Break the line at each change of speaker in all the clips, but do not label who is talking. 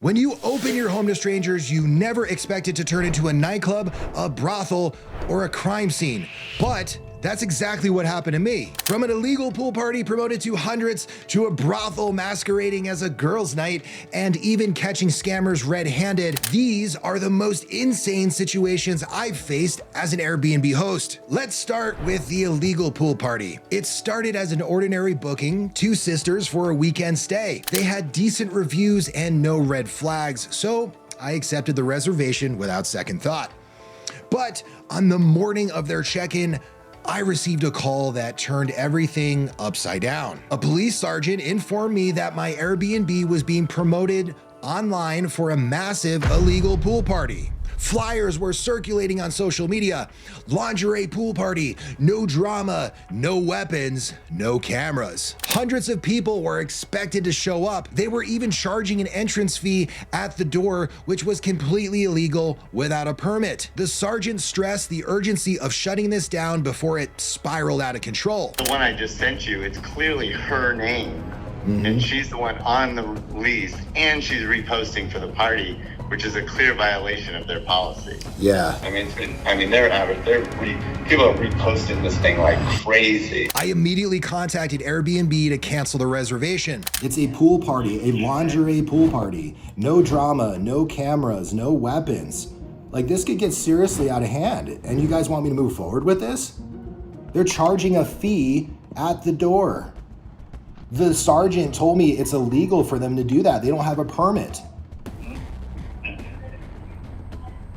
When you open your home to strangers, you never expect it to turn into a nightclub, a brothel, or a crime scene. But that's exactly what happened to me. From an illegal pool party promoted to hundreds, to a brothel masquerading as a girls' night, and even catching scammers red-handed, these are the most insane situations I've faced as an Airbnb host. Let's start with the illegal pool party. It started as an ordinary booking, two sisters for a weekend stay. They had decent reviews and no red flags, so I accepted the reservation without second thought. But on the morning of their check-in, I received a call that turned everything upside down. A police sergeant informed me that my Airbnb was being promoted online for a massive illegal pool party. Flyers were circulating on social media. Lingerie pool party, no drama, no weapons, no cameras. Hundreds of people were expected to show up. They were even charging an entrance fee at the door, which was completely illegal without a permit. The sergeant stressed the urgency of shutting this down before it spiraled out of control.
The one I just sent you, it's clearly her name. And she's the one on the lease, and she's reposting for the party, which is a clear violation of their policy.
Yeah.
People are reposting this thing like crazy.
I immediately contacted Airbnb to cancel the reservation.
It's a pool party, a lingerie pool party. No drama, no cameras, no weapons. Like, this could get seriously out of hand. And you guys want me to move forward with this? They're charging a fee at the door. The sergeant told me it's illegal for them to do that. They don't have a permit.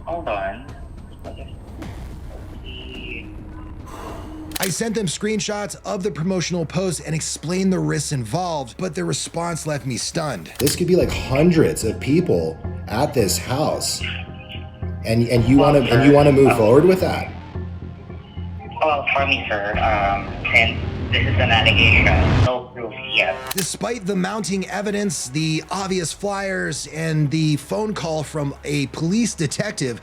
Hold on.
I sent them screenshots of the promotional post and explained the risks involved, but their response left me stunned.
This could be like hundreds of people at this house. And you want to move forward with that?
Well, for me, sir, since this is an allegation, no proof yet.
Despite the mounting evidence, the obvious flyers, and the phone call from a police detective,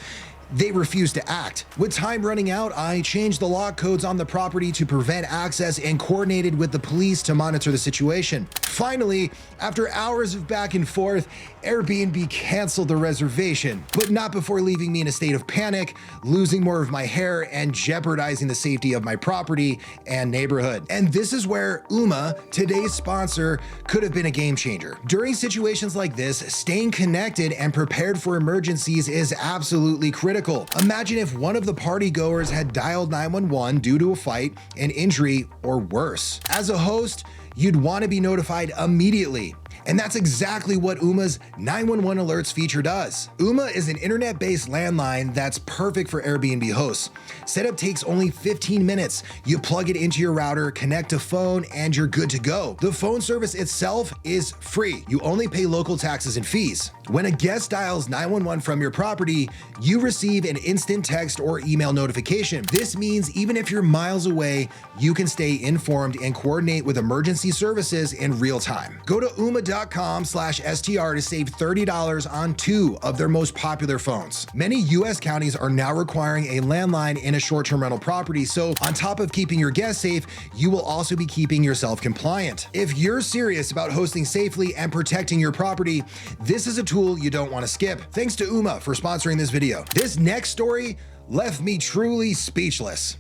they refused to act. With time running out, I changed the lock codes on the property to prevent access and coordinated with the police to monitor the situation. Finally, after hours of back and forth, Airbnb canceled the reservation, but not before leaving me in a state of panic, losing more of my hair, and jeopardizing the safety of my property and neighborhood. And this is where Ooma, today's sponsor, could have been a game changer. During situations like this, staying connected and prepared for emergencies is absolutely critical. Imagine if one of the party goers had dialed 911 due to a fight, an injury, or worse. As a host, you'd want to be notified immediately. And that's exactly what Ooma's 911 alerts feature does. Ooma is an internet-based landline that's perfect for Airbnb hosts. Setup takes only 15 minutes. You plug it into your router, connect to phone, and you're good to go. The phone service itself is free. You only pay local taxes and fees. When a guest dials 911 from your property, you receive an instant text or email notification. This means even if you're miles away, you can stay informed and coordinate with emergency services in real time. Go to Ooma.com/STR to save $30 on 2 of their most popular phones. Many US counties are now requiring a landline in a short-term rental property, so on top of keeping your guests safe, you will also be keeping yourself compliant. If you're serious about hosting safely and protecting your property, this is a tool you don't want to skip. Thanks to Ooma for sponsoring this video. This next story left me truly speechless.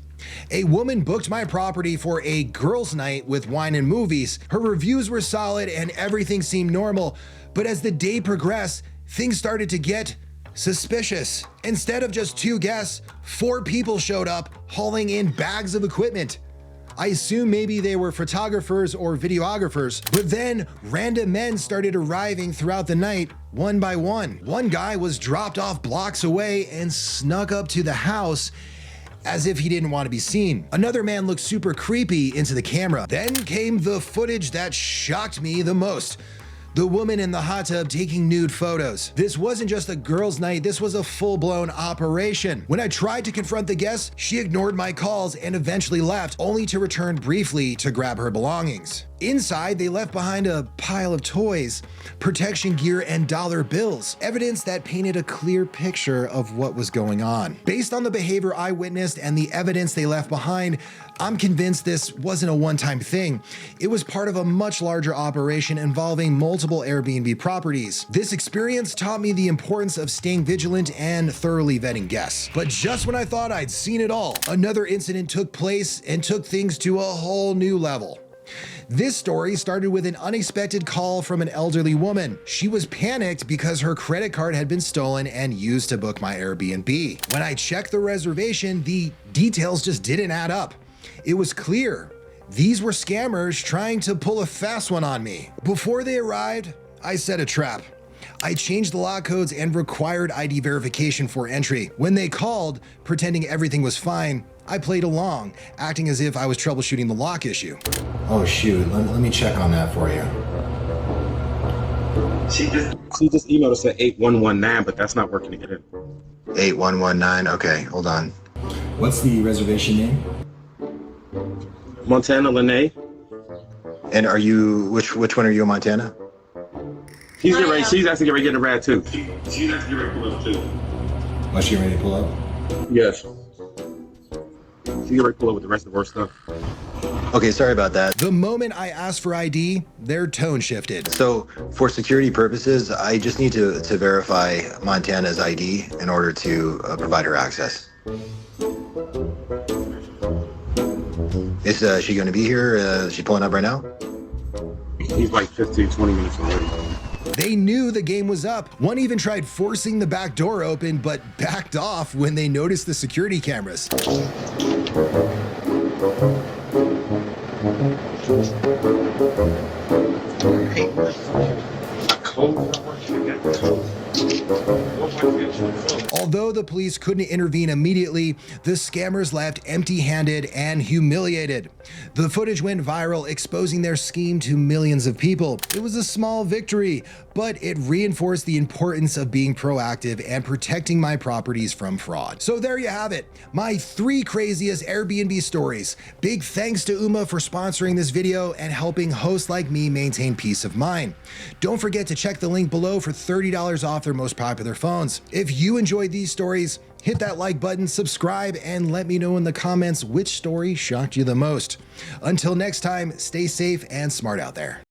A woman booked my property for a girls' night with wine and movies. Her reviews were solid and everything seemed normal, but as the day progressed, things started to get suspicious. Instead of just 2 guests, 4 people showed up hauling in bags of equipment. I assume maybe they were photographers or videographers, but then random men started arriving throughout the night, one by one. One guy was dropped off blocks away and snuck up to the house as if he didn't want to be seen. Another man looked super creepy into the camera. Then came the footage that shocked me the most. The woman in the hot tub taking nude photos. This wasn't just a girls' night, this was a full-blown operation. When I tried to confront the guest, she ignored my calls and eventually left, only to return briefly to grab her belongings. Inside, they left behind a pile of toys, protection gear, and dollar bills, evidence that painted a clear picture of what was going on. Based on the behavior I witnessed and the evidence they left behind, I'm convinced this wasn't a one-time thing. It was part of a much larger operation involving multiple Airbnb properties. This experience taught me the importance of staying vigilant and thoroughly vetting guests. But just when I thought I'd seen it all, another incident took place and took things to a whole new level. This story started with an unexpected call from an elderly woman. She was panicked because her credit card had been stolen and used to book my Airbnb. When I checked the reservation, the details just didn't add up. It was clear these were scammers trying to pull a fast one on me. Before they arrived, I set a trap. I changed the lock codes and required ID verification for entry. When they called, pretending everything was fine, I played along, acting as if I was troubleshooting the lock issue.
Oh shoot, let me check on that for you.
She just emailed us at 8119, but that's not working to get in.
8119, okay, hold on.
What's the reservation name?
Montana Lene.
And are you, which one are you in Montana?
She's actually getting ready to get a rad too. She's actually getting ready to pull up too.
Was she ready to pull up?
Yes. She's getting ready to pull up with the rest of her stuff.
Okay, sorry about that. The moment I asked for ID, their tone shifted.
So for security purposes, I just need to verify Montana's ID in order to provide her access. Is she going to be here? Is she pulling up right now?
He's like 15, 20 minutes already.
They knew the game was up. One even tried forcing the back door open, but backed off when they noticed the security cameras. Although the police couldn't intervene immediately, the scammers left empty-handed and humiliated. The footage went viral, exposing their scheme to millions of people. It was a small victory, but it reinforced the importance of being proactive and protecting my properties from fraud. So there you have it, my 3 craziest Airbnb stories. Big thanks to Ooma for sponsoring this video and helping hosts like me maintain peace of mind. Don't forget to check the link below for $30 off their most popular phones. If you enjoyed these stories, hit that like button, subscribe, and let me know in the comments which story shocked you the most. Until next time, stay safe and smart out there.